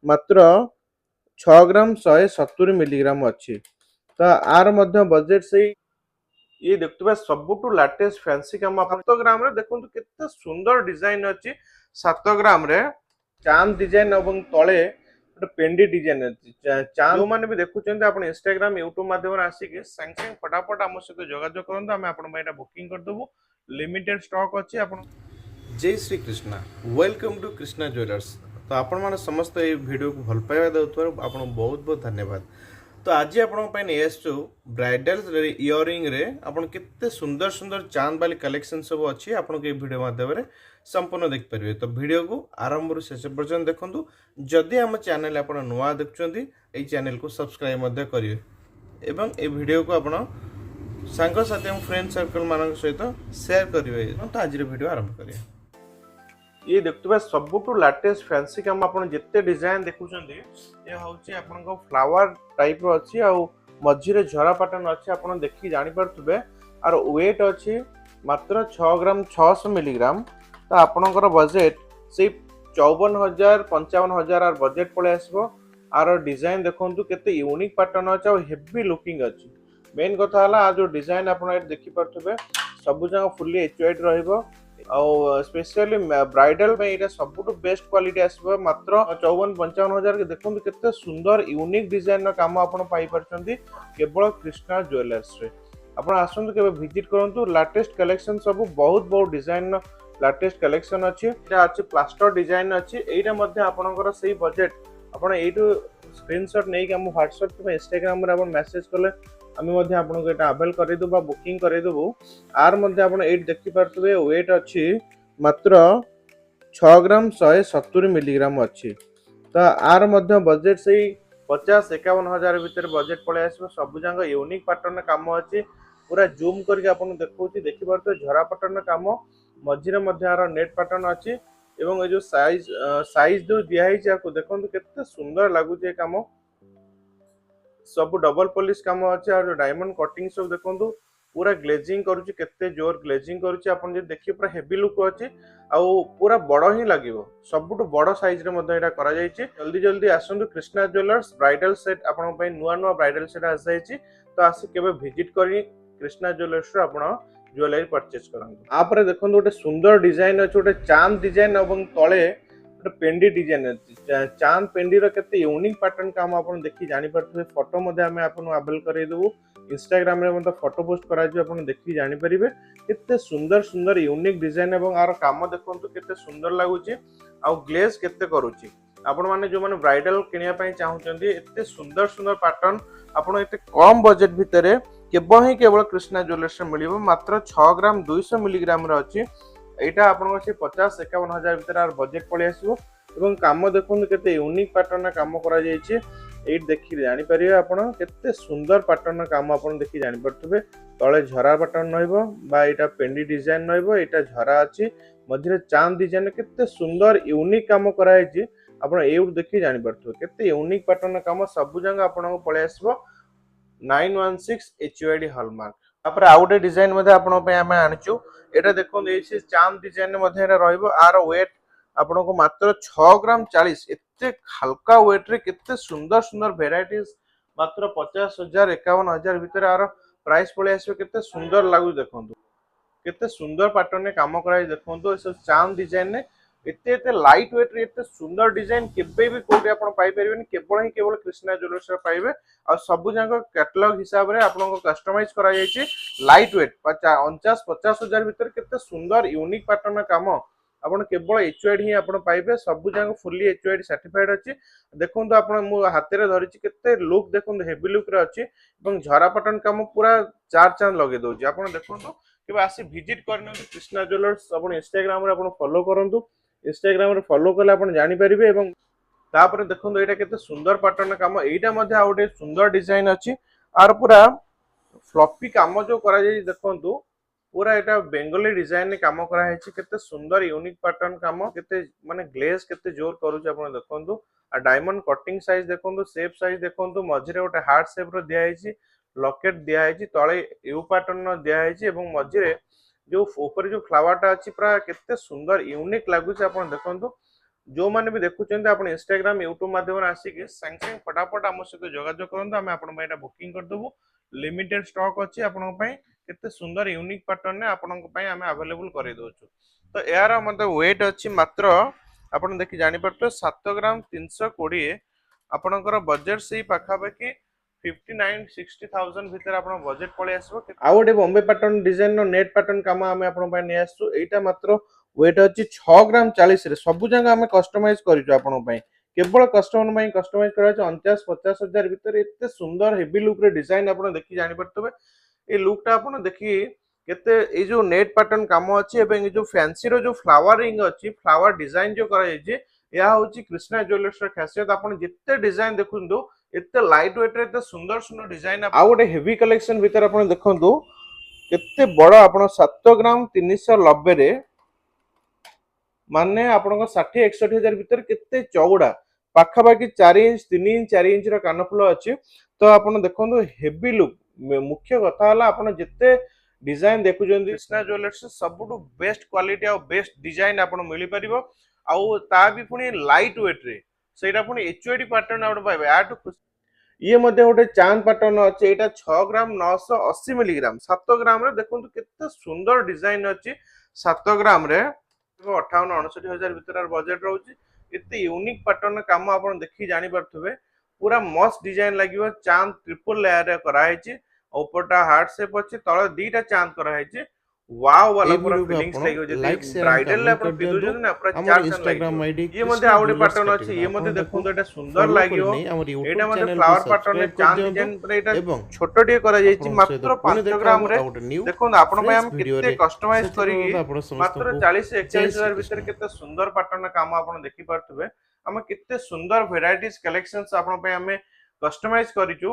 मात्र 6 ग्राम 170 मिलीग्राम अच्छी। तो आर मध्य बजेट से ये देखुवा सबुठु लाटेस्ट फैंसी काम 7 ग्राम रे देखंतु केते सुंदर डिजाइन अछि। 7 ग्राम रे चांद डिजाइन एवं तळे ଗୋଟେ पेंडी डिजाइन अछि। चांद जो माने भी देखुचंते आपण इंस्टाग्राम यूट्यूब माध्यम रे आसी के संग संग फटाफट हम सहित जोगाजोग करंतु हम आपण एटा बुकिंग कर देबो। लिमिटेड स्टॉक अछि। आपण जय Shri Krishna, welcome to Krishna jewellers. तो आपण माने समस्त ए वीडियो को भल पाइबा देउथार आपण बहुत बहुत धन्यवाद। तो आज आपसु ब्राइडल इयरिंग रे आपन केते सुंदर सुंदर चांद वाली कलेक्शन सब अच्छी आपन के वीडियो माध्यम रे संपूर्ण देख परिबे। तो वीडियो को आरंभ रु शेष पर्यंत देखंतु। जदि हम चैनल आपन नुआ देखुचंदी ए चैनल को सब्सक्राइब मध्य करिवे एवं ए वीडियो को आपन सांग साथी एवं फ्रेंड सर्कल मान सहित शेयर करिवे। तो आज वीडियो आरंभ करिए। ये देखुवा सबुठु लाटेस्ट फैंसी काम आपण जिते डिजाइन देखुचंदी ये होची आपन को फ्लावर टाइप रो अछि आ मझी रे झरा पैटर्न अछि। आपण देखि जानि परथुबे आर वेट अछि मात्र 6 ग्राम 600 मिलीग्राम। तो आपनकर बजेट से 54,000 55,000 आर बजेट पळे आसबो। आर डिजाइन देखंतु केते यूनिक पैटर्न अछि आ हेवी लुकिंग अछि। मेन कथा हला आ जो डिजाइन आपण ए देखि परथुबे सब जगह फुल्ली एचवाइड रहइबो और स्पेशली ब्राइडल में एटा सबुठु बेस्ट क्वालिटी आसबो। मात्र 54-55,000 के देखंतु केते सुंदर यूनिक डिजाइन काम आपण पाई परछंती केवल कृष्णा ज्वेलर्स रे। आपण आसंतु केबे विजिट करंतु। लाटेस्ट कलेक्शन सब बहुत बहुत डिजाइन लाटेस्ट कलेक्शन अछि। एटा अछि प्लास्टर डिजाइन अछि। एटा मध्ये आपनकर सही बजेट आपण एटू स्क्रीनशॉट नै के हम WhatsApp पे Instagram रे आपण मेसेज करले आमी मध्ये आपन को एटा अवेल करै देबो बुकिंग करै देबो। आर मध्ये आपन एट देखि परथबे वेट अछि मात्र 6 ग्राम 170 मिलीग्राम अच्छी। तो आर मध्य बजेट से 50-51,000 भीतर बजेट पळे आसबो। सब जंग यूनिक पैटर्न काम अछि। पूरा जूम करके आपन देखौची देखि परथबे झरा पैटर्न काम मझी रे मध्य आर नेट पैटर्न अछि। एवं ए जो साइज जो दिया है जाको देखंतु केते सुंदर लागु जे काम सब डबल पॉलिश काम अछि। और डायमंड कटिंग सब देखंतु पूरा ग्लेजिंग करूची केते जोर ग्लेजिंग करूची। आपन जे देखि पूरा हेवी लुक अछि आ पूरा बड़ ही लागिवो। सबुटु बड़ साइज रे मध्ये एटा करा जायछि। जल्दी जल्दी आसंतु कृष्णा ज्वेलर्स ब्राइडल सेट आपन पय नुआ नुआ ब्राइडल सेट आ जायछि। तो आसी केबे विजिट करी कृष्णा ज्वेलर्स रो आपन ज्वेलरी परचेज करंतु। आपरे देखंतु गोटे सुंदर डिजाइन अछि। गोटे चांद डिजाइन एवं तळे गोटे पेंडी डिजाइन अछि। चांद पेंडी रो केते यूनिक पैटर्न काम आपन देखि जानि परथबे। फोटो मध्ये हम आपन अवेल करै देबो। इंस्टाग्राम रे मध्ये फोटो पोस्ट करा जे आपन देखि जानि परिबे केते सुंदर सुंदर यूनिक डिजाइन एवं आर काम देखंतु केते सुंदर लागुची आ ग्लेज केते करूची। आपण माने जो माने ब्राइडल किनिया पय चाहुचंदी एते सुंदर सुंदर पैटर्न आपण एते कम बजेट भितरे केवल कृष्णा ज्वेलर्स रे मिलिबो। मात्र 6 ग्राम 200 मिलीग्राम रे अछि। एटा आपण से 50-51,000 भीतर आर बजेट पळे आसीबो। एवं काम देखंतु केते यूनिक पैटर्न काम करा जायछि। एट देखि जानि परिबे आपण केते सुंदर पैटर्न काम आपण देखि जानि परथबे। तळे झरा पैटर्न रहइबो बा एटा पेंडी डिजाइन रहइबो। एटा झरा अछि मझी रे चांद डिजाइन केते सुंदर यूनिक काम करा हैछि। आपण एउट देखि जानि परथबे केते यूनिक पैटर्न काम सब जंग आपण को पळे आसीबो। 916 HUID हॉलमार्क। तापर आउटे डिजाइन मध्ये आपण पे हम आनिचु। एटा देखो ए चांद डिजाइन मध्ये एटा रहइबो। आर वेट आपण को मात्र 6 ग्राम 40 एते हल्का वेट रे केते सुंदर सुंदर वेराइटीज मात्र 50,000 51,000 भीतर आर प्राइस पळे आसीबो। केते सुंदर लागु देखंतु केते सुंदर पैटर्न काम कराई देखंतु। ए चांद डिजाइन ने एते एते लाइट वेट रे एते सुंदर डिजाइन केबे भी कोठी आपण पाई परिबेनी। केवल कृष्णा ज्वेलर्स रे पाइबे। आ सब जंग कैटलॉग हिसाब रे आपण को कस्टमाइज करा जायछि। लाइट वेट 49-50,000 भीतर केते सुंदर यूनिक पैटर्न काम आपण केवल HUID ही आपण पाइबे। सब जंग फुल्ली HUID सर्टिफाइड अछि। देखंतु आपण मु हाथे रे धरिछि केते लुक देखंतु हेवी लुक रे अछि। एवं झरा पैटर्न काम पूरा चार चांद लगे दोछि। आपण देखंतु केबे आसी विजिट करनो कृष्णा ज्वेलर्स। आपण इंस्टाग्राम रे आपण फॉलो करंतु। इंस्टाग्राम रे फॉलो करले आपण जानि परिबे। एवं तापर देखंतु एटा केते सुंदर पैटर्न काम एटा मध्ये आ गोटे सुंदर डिजाइन अछि। आर पूरा फ्लॉपी काम जो करा जाय देखंतु पूरा एटा बेंगली डिजाइन ने काम करा हैछि। केते सुंदर यूनिक पैटर्न काम केते माने ग्लेज केते जोर करूछ आपण देखंतु। आ डायमंड कटिंग साइज देखंतु शेप साइज देखंतु मझी रे गोटे हार्ट शेप रो दिया हैछि। लॉकेट दिया हैछि तळे यू पैटर्न दिया हैछि। एवं मझी रे जो ऊपर जो फ्लावर टा अछि पूरा केते सुंदर यूनिक लागुछ आपण देखंतु। जो माने भी देखुचंते आपण इंस्टाग्राम यूट्यूब माध्यम आसिक संग संग फटाफट आम सहित जोगाजोग करंतु आमे आपण एटा बुकिंग कर देबु लिमिटेड स्टॉक अछि आपण पई केते सुंदर यूनिक पैटर्न ने आपण पई आमे अवेलेबल करै दोछु तो यार मतलब वेट अछि मात्र आपण देखि जानि परतो 7 ग्राम 320 आपणकर बजेट से पाखापाखि 59-60,000 भितर आपण बजेट पळे आसबो आ गोटे बॉम्बे पैटर्न डिजाइन नो नेट पैटर्न काम आमे आपण पई नै आसु एटा मात्र वेट अछि 6 ग्राम 40 रे सब जगह आमे कस्टमाइज करिजो आपण पई केवल कस्टमर पई कस्टमाइज करा 49-50 हजार भितर एते सुंदर हेवी लुक रे डिजाइन आपण देखि जानि परतबे ए लुक टा आपण देखि केते ए जो नेट पैटर्न काम अछि एबं ए जो फैंसी रो जो फ्लावरिंग अछि फ्लावर डिजाइन जो करा जाय या होची कृष्णा ज्वेलर्स रो खासियत आपण जिते डिजाइन देखुंदो एते लाइट वेट रे एते सुंदर सुंदर डिजाइन आ गोटे हेवी कलेक्शन भीतर आपण देखंदो केते बड़ आपण 7 ग्राम 390 रे माने आपण 60-61 हजार भीतर केते चौड़ा पाखापाखि 4 इंच 3 इंच 4 इंच रो कानफुल अछि तो आपण देखंदो हेवी लुक मुख्य कथा हला आपण जिते डिजाइन देखुचंदी कृष्णा ज्वेलर्स सबुटु बेस्ट क्वालिटी आ बेस्ट डिजाइन आपण मिली परिबो आउ ता भी पुनी लाइट वेट रे सेटा पुनी एचओडी पैटर्न आउट पाइबे आटु ये मध्ये गोटे चांद पैटर्न अछि एटा 6 ग्राम 980 मिलीग्राम 7 ग्राम रे देखंतु केते सुंदर डिजाइन अछि 7 ग्राम रे 58-59 हजार भीतर बजेट रहउची एते यूनिक पैटर्न काम आपण देखि जानि परथबे पूरा मस्त डिजाइन लागिवो चांद ट्रिपल लेयर रे करा हैछि ऊपरटा हार्ट शेप अछि तळे दीटा चांद करा हैछि वाव वाला এই पूरा ভিডিওকে फीलिंग्स ଆପଣ लागिवो जति ଲାଇକ୍ ସେୟାର ଏଣ୍ଡ ब्राइडल ले କମେଣ୍ଟ आपण କରିଦିଅନ୍ତୁ पिदुजन ना पूरा ଆମର चार चांद ଇନଷ୍ଟାଗ୍ରାମ लागिवो ଆଇଡି ये मध्ये କ୍ରିଷ୍ଣା आउटे ଜୁଏଲର୍ସ पैटर्न अछि କାଟିକିନା ये ଆପଣ मध्ये ତାକୁ देखुंतो एटा सुंदर ଫଲୋ लागिवो କରିନେଇ ଆମର ୟୁଟ୍ୟୁବ एटा मध्ये ଚ୍ୟାନେଲକୁ फ्लावर पैटर्न रे ସବସ୍କ୍ରାଇବ चांद କରିଦିଅନ୍ତୁ डिजाइन पर एटा ଏବଂ छोटो टे करा जायछि ଆପଣଙ୍କ ସହିତ मात्र ପୁଣି 5 ଦେଖା ग्राम ହବ रे ଆଉ ଗୋଟେ ନ୍ୟୁ देखो आपण भाई ଫ୍ରେଶ୍ हम केते ଭିଡ଼ିଓରେ कस्टमाइज ସେଥି करी ପର୍ଯ୍ୟନ୍ତ ଆପଣ मात्र ସମସ୍ତଙ୍କୁ 40-41 ଜୟ हजार भीतर ଶ୍ରୀକୃଷ୍ଣ। केते सुंदर पैटर्न काम आपण देखि परथबे हम केते सुंदर वेराइटीज कलेक्शंस आपण पे हमें कस्टमाइज करिचु